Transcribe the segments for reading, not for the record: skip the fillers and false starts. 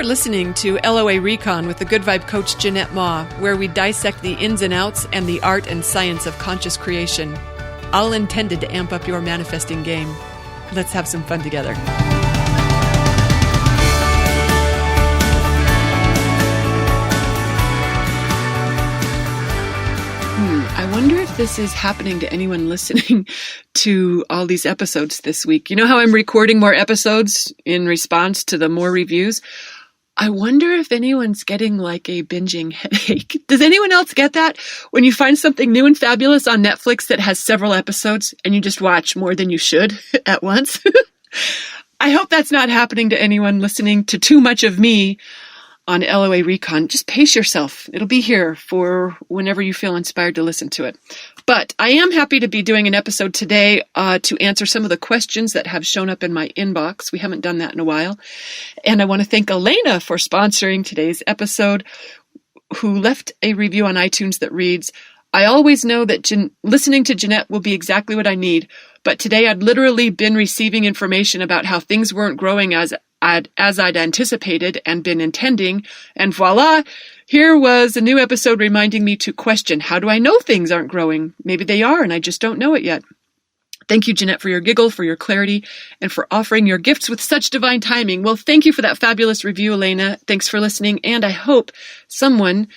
listening to LOA Recon with the Good Vibe Coach Jeanette Ma, where we dissect the ins and outs and the art and science of conscious creation, all intended to amp up your manifesting game. Let's have some fun together. I wonder if this is happening to anyone listening to all these episodes this week. You know how I'm recording more episodes in response to the more reviews? I wonder if anyone's getting like a binging headache. Does anyone else get that? When you find something new and fabulous on Netflix that has several episodes and you just watch more than you should at once? I hope that's not happening to anyone listening to too much of me on LOA Recon. Just pace yourself. It'll be here for whenever you feel inspired to listen to it. But I am happy to be doing an episode today to answer some of the questions that have shown up in my inbox. We haven't done that in a while. And I want to thank Elena for sponsoring today's episode, who left a review on iTunes that reads, "I always know that listening to Jeanette will be exactly what I need, but today I'd literally been receiving information about how things weren't growing as I'd anticipated and been intending, and voila, here was a new episode reminding me to question, how do I know things aren't growing? Maybe they are, and I just don't know it yet. Thank you, Jeanette, for your giggle, for your clarity, and for offering your gifts with such divine timing." Well, thank you for that fabulous review, Elena. Thanks for listening, and I hope someone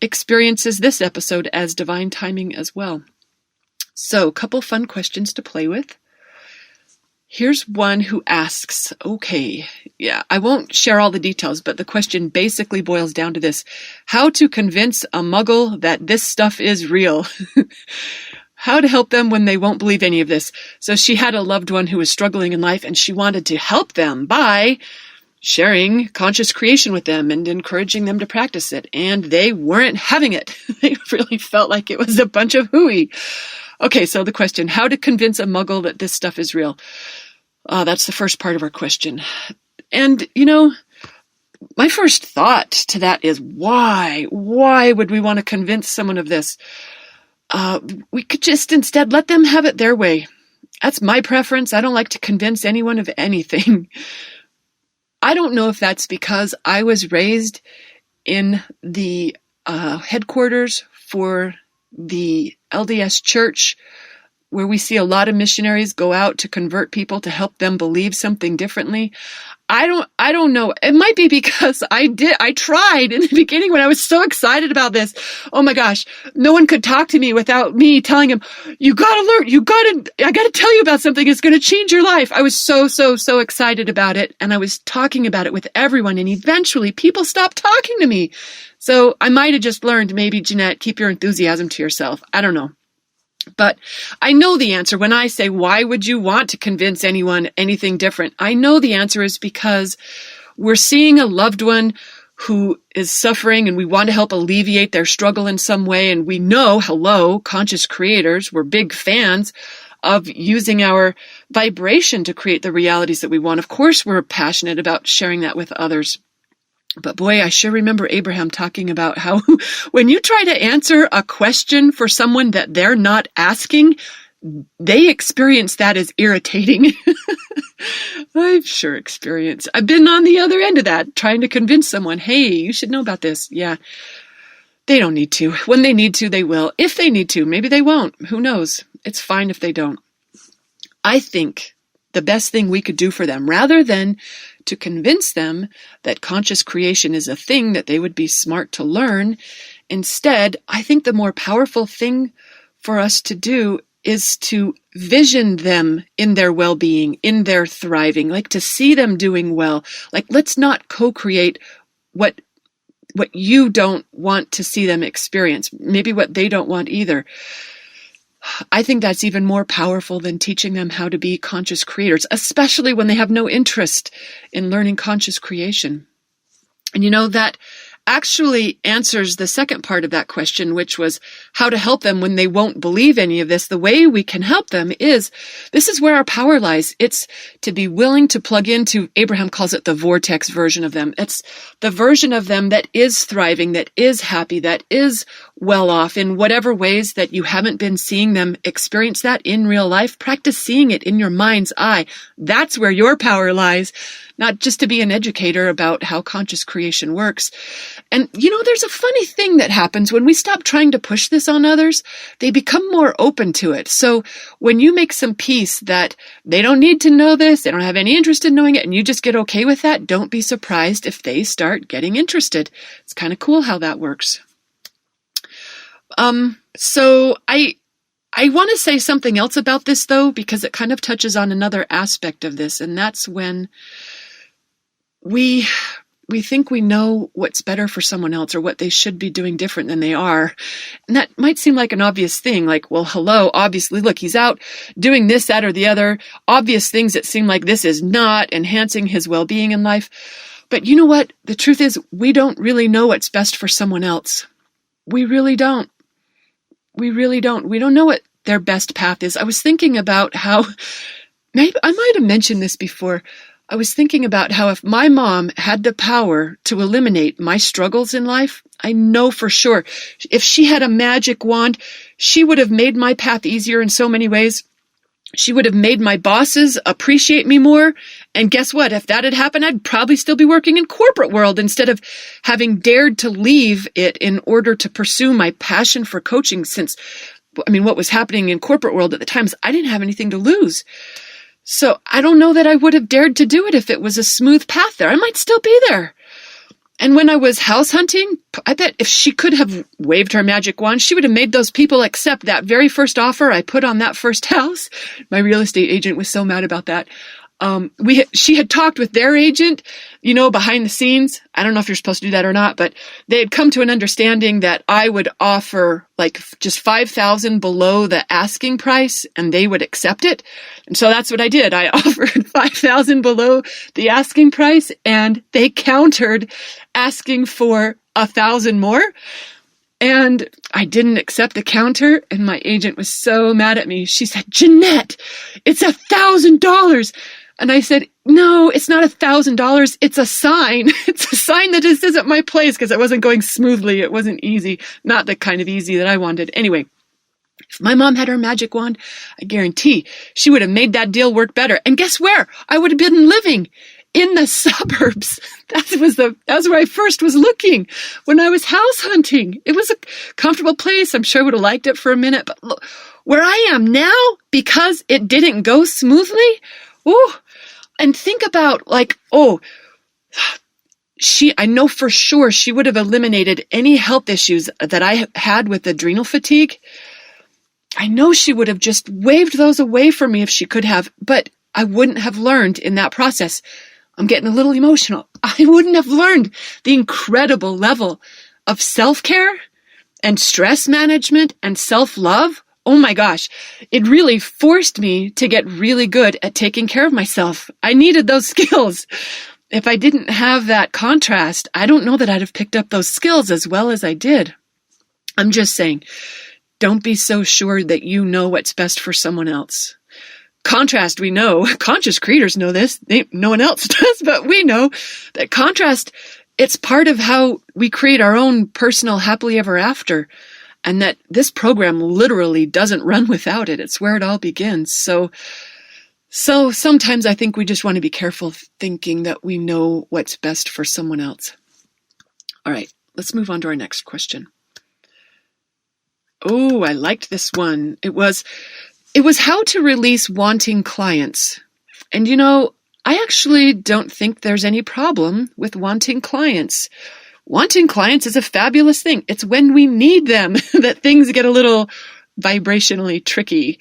experiences this episode as divine timing as well. So, a couple fun questions to play with. Here's one who asks, I won't share all the details, but the question basically boils down to this: how to convince a muggle that this stuff is real? How to help them when they won't believe any of this. So she had a loved one who was struggling in life, and she wanted to help them by sharing conscious creation with them and encouraging them to practice it. And they weren't having it. They really felt like it was a bunch of hooey. Okay, so the question, how to convince a muggle that this stuff is real? That's the first part of our question. And, my first thought to that is why? Why would we want to convince someone of this? We could just instead let them have it their way. That's my preference. I don't like to convince anyone of anything. I don't know if that's because I was raised in the headquarters for the LDS Church, where we see a lot of missionaries go out to convert people to help them believe something differently. I don't know. It might be because I tried in the beginning when I was so excited about this. Oh my gosh. No one could talk to me without me telling him, I gotta tell you about something. It's going to change your life. I was so excited about it. And I was talking about it with everyone. And eventually people stopped talking to me. So I might have just learned, maybe, Jeanette, keep your enthusiasm to yourself. I don't know. But I know the answer when I say, why would you want to convince anyone anything different? I know the answer is because we're seeing a loved one who is suffering and we want to help alleviate their struggle in some way. And we know, conscious creators, we're big fans of using our vibration to create the realities that we want. Of course, we're passionate about sharing that with others. But boy, I sure remember Abraham talking about how when you try to answer a question for someone that they're not asking, they experience that as irritating. I've sure experienced. I've been on the other end of that, trying to convince someone, hey, you should know about this. Yeah, they don't need to. When they need to, they will. If they need to, maybe they won't. Who knows? It's fine if they don't. I think the best thing we could do for them, rather than to convince them that conscious creation is a thing that they would be smart to learn, instead, I think the more powerful thing for us to do is to vision them in their well-being, in their thriving, like to see them doing well. Like, let's not co-create what you don't want to see them experience, maybe what they don't want either. I think that's even more powerful than teaching them how to be conscious creators, especially when they have no interest in learning conscious creation. And that actually answers the second part of that question, which was how to help them when they won't believe any of this. The way we can help them is, this is where our power lies. It's to be willing to plug into, Abraham calls it the vortex version of them. It's the version of them that is thriving, that is happy, that is well off in whatever ways that you haven't been seeing them experience that in real life. Practice seeing it in your mind's eye. That's where your power lies. Not just to be an educator about how conscious creation works. And, there's a funny thing that happens when we stop trying to push this on others. They become more open to it. So when you make some peace that they don't need to know this, they don't have any interest in knowing it, and you just get okay with that, don't be surprised if they start getting interested. It's kind of cool how that works. So I want to say something else about this, though, because it kind of touches on another aspect of this, and that's when we think we know what's better for someone else or what they should be doing different than they are. And that might seem like an obvious thing, like, well, hello, obviously, look, he's out doing this, that, or the other, obvious things that seem like this is not enhancing his well-being in life. But you know what? The truth is, we don't really know what's best for someone else. We really don't. We really don't. We don't know what their best path is. I was thinking about how, maybe I might have mentioned this before, I was thinking about how if my mom had the power to eliminate my struggles in life, I know for sure, if she had a magic wand, she would have made my path easier in so many ways. She would have made my bosses appreciate me more. And guess what? If that had happened, I'd probably still be working in corporate world instead of having dared to leave it in order to pursue my passion for coaching. Since, what was happening in corporate world at the time is I didn't have anything to lose. So I don't know that I would have dared to do it if it was a smooth path there. I might still be there. And when I was house hunting, I bet if she could have waved her magic wand, she would have made those people accept that very first offer I put on that first house. My real estate agent was so mad about that. She had talked with their agent, behind the scenes. I don't know if you're supposed to do that or not, but they had come to an understanding that I would offer like just $5,000 below the asking price and they would accept it. And so that's what I did. I offered $5,000 below the asking price and they countered asking for $1,000 more. And I didn't accept the counter, and my agent was so mad at me. She said, "Jeanette, it's $1,000. And I said, "No, it's not $1,000. It's a sign. It's a sign that this isn't my place," because it wasn't going smoothly. It wasn't easy. Not the kind of easy that I wanted. Anyway, if my mom had her magic wand, I guarantee she would have made that deal work better. And guess where? I would have been living in the suburbs. That was where I first was looking when I was house hunting. It was a comfortable place. I'm sure I would have liked it for a minute, but look, where I am now, because it didn't go smoothly. Ooh, and think about I know for sure she would have eliminated any health issues that I had with adrenal fatigue. I know she would have just waved those away from me if she could have, but I wouldn't have learned in that process. I'm getting a little emotional. I wouldn't have learned the incredible level of self-care and stress management and self-love. Oh my gosh, it really forced me to get really good at taking care of myself. I needed those skills. If I didn't have that contrast, I don't know that I'd have picked up those skills as well as I did. I'm just saying, don't be so sure that you know what's best for someone else. Contrast, we know, conscious creators know this, no one else does, but we know that contrast, it's part of how we create our own personal happily ever after, and that this program literally doesn't run without it. It's where it all begins. So sometimes I think we just want to be careful thinking that we know what's best for someone else. All right, let's move on to our next question. Oh, I liked this one. It was how to release wanting clients. And I actually don't think there's any problem with wanting clients. Wanting clients is a fabulous thing. It's when we need them that things get a little vibrationally tricky.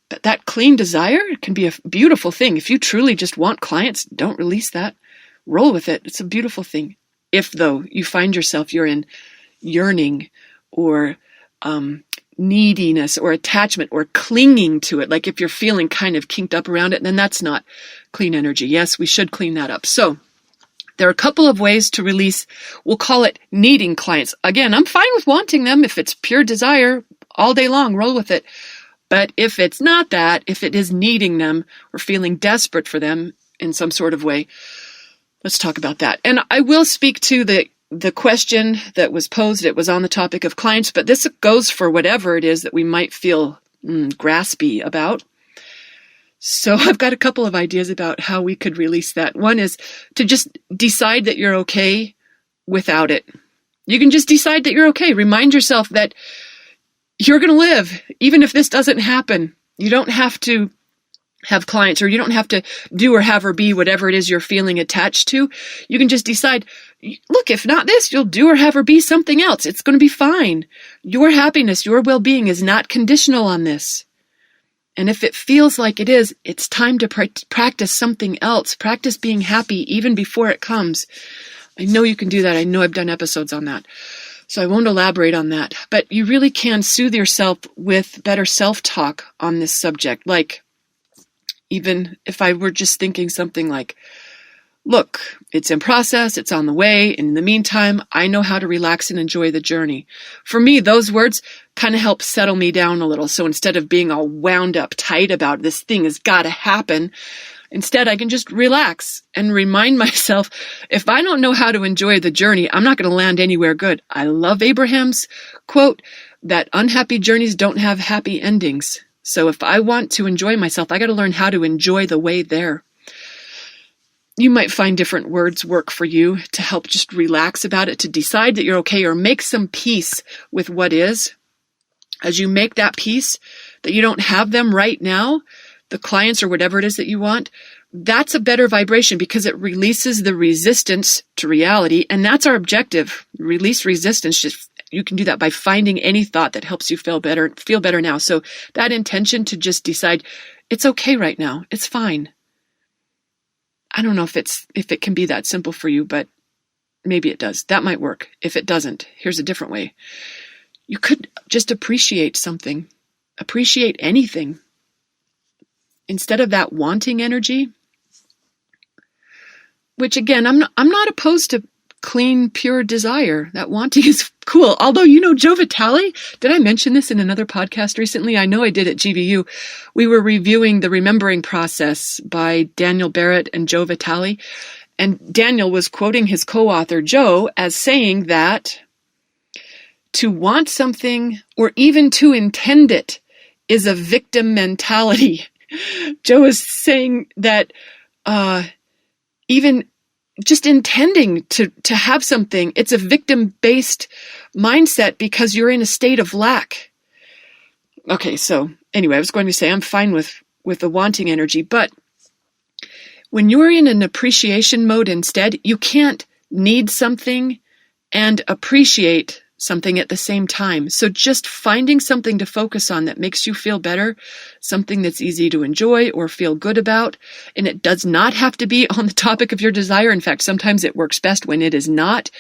But that clean desire can be a beautiful thing. If you truly just want clients, don't release that. Roll with it. It's a beautiful thing. If, though, you find yourself you're in yearning or neediness or attachment or clinging to it, like if you're feeling kind of kinked up around it, then that's not clean energy. Yes, we should clean that up. So There are a couple of ways to release, we'll call it needing clients. Again, I'm fine with wanting them. If it's pure desire, all day long, roll with it. But if it's not that, if it is needing them or feeling desperate for them in some sort of way, let's talk about that. And I will speak to the question that was posed. It was on the topic of clients, but this goes for whatever it is that we might feel graspy about. So I've got a couple of ideas about how we could release that. One is to just decide that you're okay without it. You can just decide that you're okay. Remind yourself that you're going to live, even if this doesn't happen. You don't have to have clients, or you don't have to do or have or be whatever it is you're feeling attached to. You can just decide, look, if not this, you'll do or have or be something else. It's going to be fine. Your happiness, your well-being is not conditional on this. And if it feels like it is, it's time to practice something else. Practice being happy even before it comes. I know you can do that. I know I've done episodes on that. So I won't elaborate on that. But you really can soothe yourself with better self-talk on this subject. Like, even if I were just thinking something like, look, it's in process, it's on the way, and in the meantime, I know how to relax and enjoy the journey. For me, those words kind of help settle me down a little. So instead of being all wound up tight about this thing has got to happen, instead I can just relax and remind myself, if I don't know how to enjoy the journey, I'm not going to land anywhere good. I love Abraham's quote that unhappy journeys don't have happy endings. So if I want to enjoy myself, I got to learn how to enjoy the way there. You might find different words work for you to help just relax about it, to decide that you're okay, or make some peace with what is. As you make that peace, that you don't have them right now, the clients or whatever it is that you want, that's a better vibration because it releases the resistance to reality. And that's our objective. Release resistance. Just you can do that by finding any thought that helps you feel better now. So that intention to just decide it's okay right now. It's fine. I don't know if it can be that simple for you, but maybe it does. That might work. If it doesn't, here's a different way. You could just appreciate something. Appreciate anything. Instead of that wanting energy, which again, I'm not opposed to clean, pure desire. That wanting is cool. Although, Joe Vitale, did I mention this in another podcast recently? I know I did at GVU. We were reviewing The Remembering Process by Daniel Barrett and Joe Vitale. And Daniel was quoting his co-author, Joe, as saying that to want something or even to intend it is a victim mentality. Joe is saying that even just intending to have something, it's a victim-based mindset because you're in a state of lack. Okay, so anyway, I was going to say I'm fine with the wanting energy, but when you're in an appreciation mode instead, you can't need something and appreciate something at the same time. So just finding something to focus on that makes you feel better, something that's easy to enjoy or feel good about, and it does not have to be on the topic of your desire. In fact, sometimes it works best when it is not,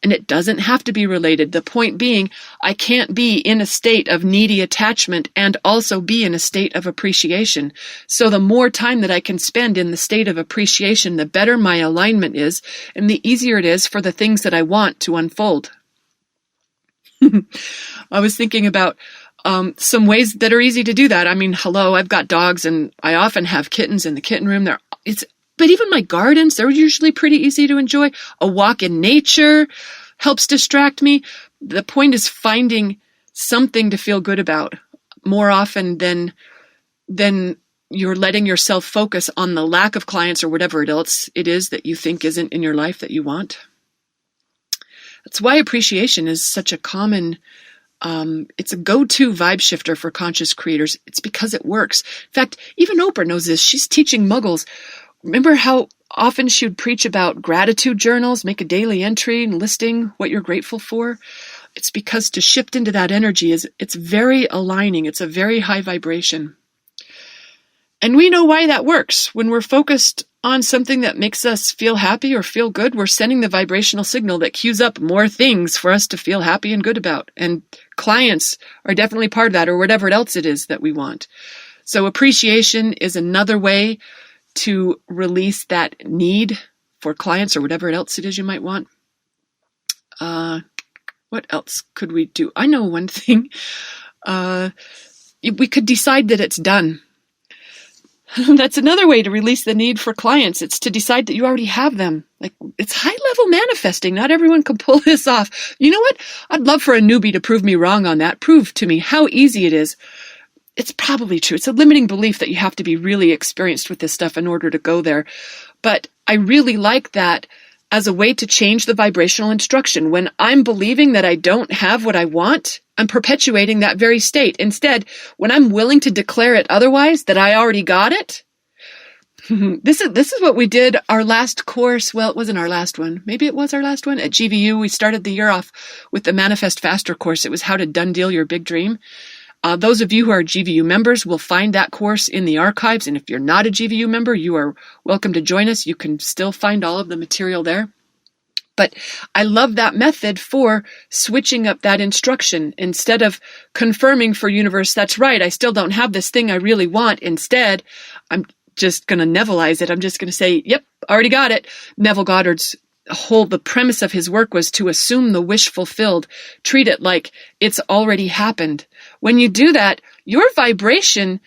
and it doesn't have to be related. The point being, I can't be in a state of needy attachment and also be in a state of appreciation. So the more time that I can spend in the state of appreciation, the better my alignment is, and the easier it is for the things that I want to unfold. I was thinking about some ways that are easy to do that. I mean, hello, I've got dogs and I often have kittens in the kitten room. But even my gardens, they're usually pretty easy to enjoy. A walk in nature helps distract me. The point is finding something to feel good about more often than you're letting yourself focus on the lack of clients or whatever else it is that you think isn't in your life that you want. That's why appreciation is such a common, it's a go-to vibe shifter for conscious creators. It's because it works. In fact, even Oprah knows this. She's teaching Muggles. Remember how often she would preach about gratitude journals, make a daily entry and listing what you're grateful for? It's because to shift into that energy it's very aligning. It's a very high vibration. And we know why that works. When we're focused on something that makes us feel happy or feel good, we're sending the vibrational signal that cues up more things for us to feel happy and good about. And clients are definitely part of that, or whatever else it is that we want. So appreciation is another way to release that need for clients or whatever else it is you might want. What else could we do? I know one thing. We could decide that it's done. That's another way to release the need for clients. It's to decide that you already have them. Like, it's high-level manifesting. Not everyone can pull this off. You know what? I'd love for a newbie to prove me wrong on that. Prove to me how easy it is. It's probably true. It's a limiting belief that you have to be really experienced with this stuff in order to go there. But I really like that as a way to change the vibrational instruction. When I'm believing that I don't have what I want, I'm perpetuating that very state. Instead, when I'm willing to declare it otherwise, that I already got it, this is what we did our last course. Well, it wasn't our last one. Maybe it was our last one. At GVU, we started the year off with the Manifest Faster course. It was how to done deal your big dream. Those of you who are GVU members will find that course in the archives. And if you're not a GVU member, you are welcome to join us. You can still find all of the material there. But I love that method for switching up that instruction. Instead of confirming for universe, that's right, I still don't have this thing I really want. Instead, I'm just going to Neville'ize it. I'm just going to say, yep, already got it. Neville Goddard's the premise of his work was to assume the wish fulfilled. Treat it like it's already happened. When you do that, your vibration,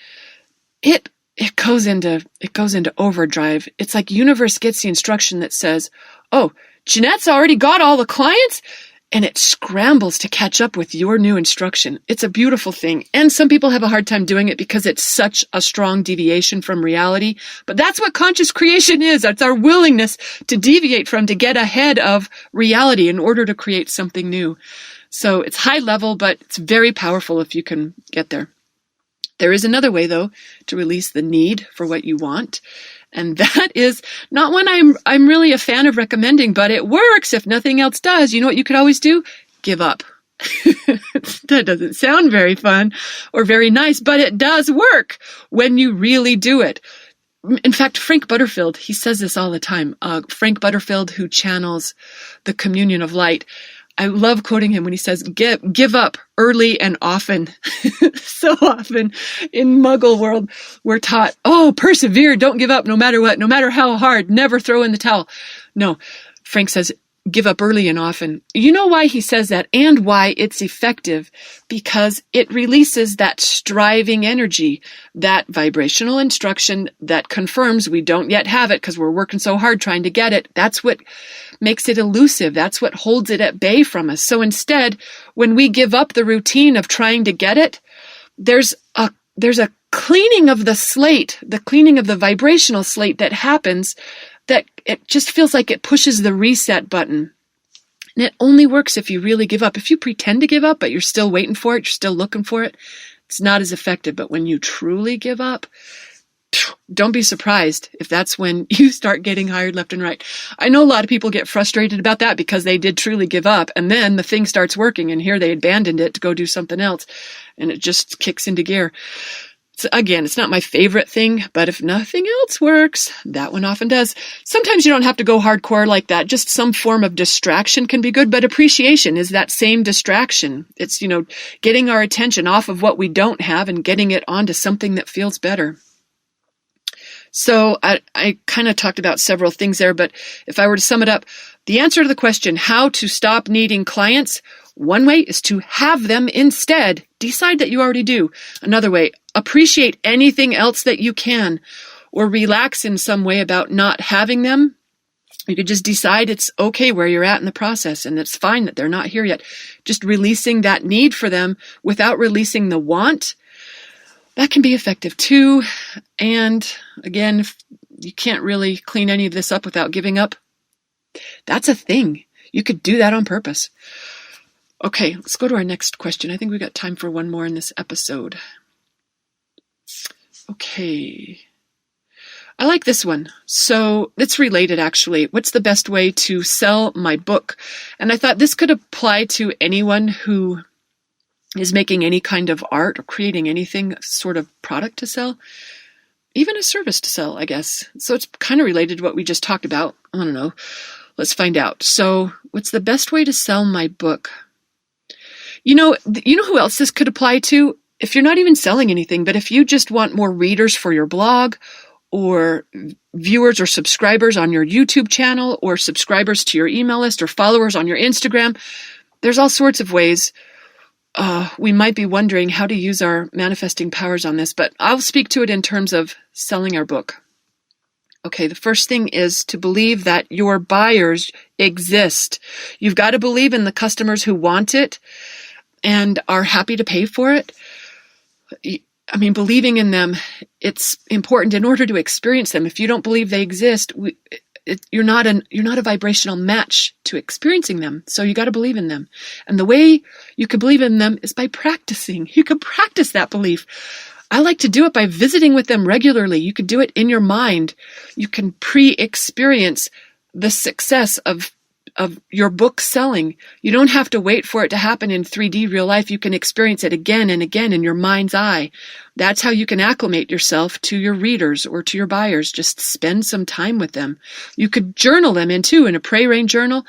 it goes into overdrive. It's like universe gets the instruction that says, oh, Jeanette's already got all the clients, and it scrambles to catch up with your new instruction. It's a beautiful thing. And some people have a hard time doing it because it's such a strong deviation from reality. But that's what conscious creation is. That's our willingness to deviate from, to get ahead of reality in order to create something new. So it's high level, but it's very powerful if you can get there. There is another way, though, to release the need for what you want. And that is not one I'm really a fan of recommending, but it works if nothing else does. You know what you could always do? Give up. That doesn't sound very fun or very nice, but it does work when you really do it. In fact, Frank Butterfield, he says this all the time. Frank Butterfield, who channels the communion of light, I love quoting him when he says, give up early and often. So often in Muggle world, we're taught, oh, persevere, don't give up no matter what, no matter how hard, never throw in the towel. No, Frank says, give up early and often. You know why he says that and why it's effective? Because it releases that striving energy, that vibrational instruction that confirms we don't yet have it because we're working so hard trying to get it. That's what makes it elusive. That's what holds it at bay from us. So instead, when we give up the routine of trying to get it, there's a cleaning of the slate, the cleaning of the vibrational slate that happens, that it just feels like it pushes the reset button. And it only works if you really give up. If you pretend to give up, but you're still waiting for it, you're still looking for it, it's not as effective. But when you truly give up, don't be surprised if that's when you start getting hired left and right. I know a lot of people get frustrated about that because they did truly give up, and then the thing starts working, and here they abandoned it to go do something else, and it just kicks into gear. So again, it's not my favorite thing, but if nothing else works, that one often does. Sometimes you don't have to go hardcore like that. Just some form of distraction can be good, but appreciation is that same distraction. It's, getting our attention off of what we don't have and getting it onto something that feels better. So I kind of talked about several things there, but if I were to sum it up, the answer to the question, how to stop needing clients, one way is to have them instead. Decide that you already do. Another way, appreciate anything else that you can, or relax in some way about not having them. You could just decide it's okay where you're at in the process, and it's fine that they're not here yet. Just releasing that need for them without releasing the want, that can be effective too. And again, if you can't really clean any of this up without giving up, that's a thing. You could do that on purpose. Okay, let's go to our next question. I think we've got time for one more in this episode. Okay. I like this one. So it's related, actually. What's the best way to sell my book? And I thought this could apply to anyone who is making any kind of art or creating anything sort of product to sell, even a service to sell, I guess. So it's kind of related to what we just talked about. I don't know. Let's find out. So what's the best way to sell my book? You know who else this could apply to? If you're not even selling anything, but if you just want more readers for your blog, or viewers or subscribers on your YouTube channel, or subscribers to your email list, or followers on your Instagram. There's all sorts of ways we might be wondering how to use our manifesting powers on this, but I'll speak to it in terms of selling our book. Okay, the first thing is to believe that your buyers exist. You've got to believe in the customers who want it and are happy to pay for it. I mean, believing in them, it's important in order to experience them. If you don't believe they exist, you're not a vibrational match to experiencing them. So you got to believe in them. And the way you can believe in them is by practicing. You can practice that belief. I like to do it by visiting with them regularly. You can do it in your mind. You can pre-experience the success of your book selling. You don't have to wait for it to happen in 3D real life. You can experience it again and again in your mind's eye. That's how you can acclimate yourself to your readers or to your buyers. Just spend some time with them. You could journal them in a Pray Rain journal.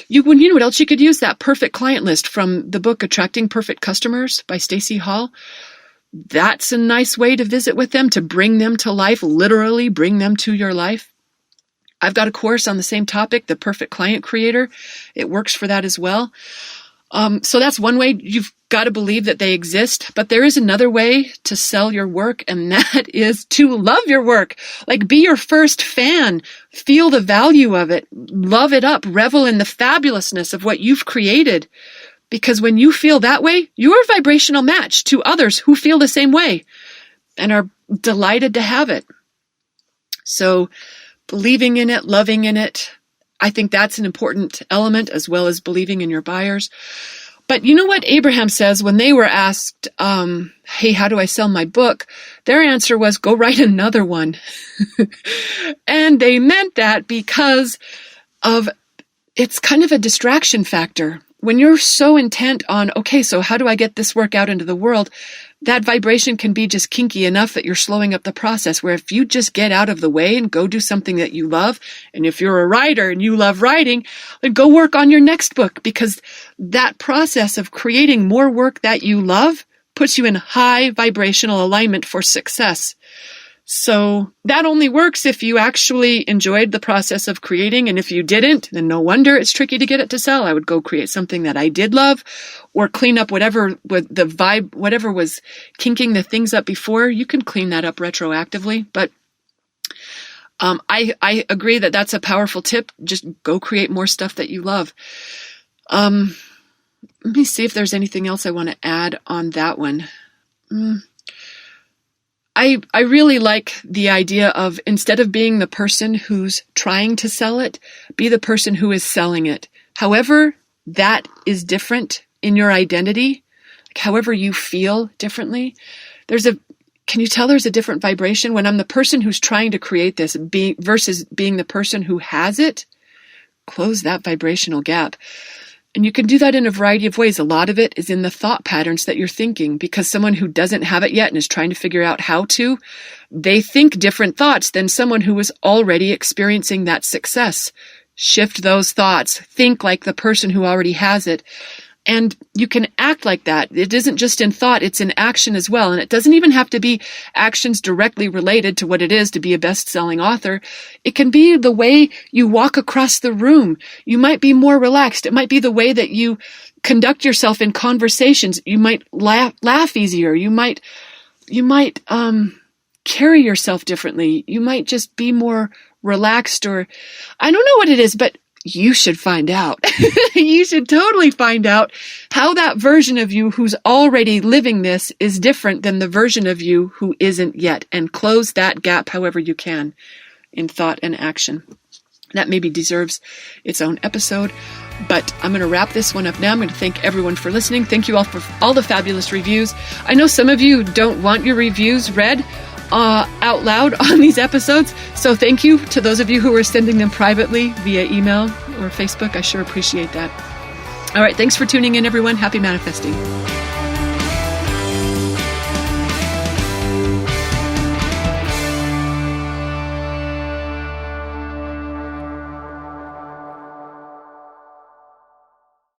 You know what else you could use? That perfect client list from the book Attracting Perfect Customers by Stacey Hall. That's a nice way to visit with them, to bring them to life, literally bring them to your life. I've got a course on the same topic, The Perfect Client Creator. It works for that as well. So that's one way. You've got to believe that they exist. But there is another way to sell your work, and that is to love your work. Like, be your first fan. Feel the value of it. Love it up. Revel in the fabulousness of what you've created. Because when you feel that way, you're a vibrational match to others who feel the same way and are delighted to have it. So believing in it, loving in it, I think that's an important element, as well as believing in your buyers. But you know what Abraham says when they were asked, hey, how do I sell my book? Their answer was, go write another one. And they meant that because of it's kind of a distraction factor. When you're so intent on, okay, so how do I get this work out into the world? That vibration can be just kinky enough that you're slowing up the process, where if you just get out of the way and go do something that you love, and if you're a writer and you love writing, then go work on your next book, because that process of creating more work that you love puts you in high vibrational alignment for success. So that only works if you actually enjoyed the process of creating. And if you didn't, then no wonder it's tricky to get it to sell. I would go create something that I did love, or clean up whatever was kinking the things up before. You can clean that up retroactively. But I agree that that's a powerful tip. Just go create more stuff that you love. Let me see if there's anything else I want to add on that one. I really like the idea of, instead of being the person who's trying to sell it, be the person who is selling it. However that is different in your identity, like however you feel differently, can you tell there's a different vibration when I'm the person who's trying to create this versus being the person who has it? Close that vibrational gap. And you can do that in a variety of ways. A lot of it is in the thought patterns that you're thinking, because someone who doesn't have it yet and is trying to figure out how to, they think different thoughts than someone who is already experiencing that success. Shift those thoughts. Think like the person who already has it. And you can act like that. It isn't just in thought, it's in action as well. And it doesn't even have to be actions directly related to what it is to be a best-selling author. It can be the way you walk across the room. You might be more relaxed. It might be the way that you conduct yourself in conversations. You might laugh easier. You might carry yourself differently. You might just be more relaxed, or I don't know what it is, but you should find out. You should totally find out how that version of you who's already living this is different than the version of you who isn't yet, and close that gap however you can in thought and action. That maybe deserves its own episode, but I'm going to wrap this one up now. I'm going to thank everyone for listening. Thank you all for all the fabulous reviews. I know some of you don't want your reviews read out loud on these episodes. So thank you to those of you who are sending them privately via email or Facebook. I sure appreciate that. All right. Thanks for tuning in, everyone. Happy manifesting.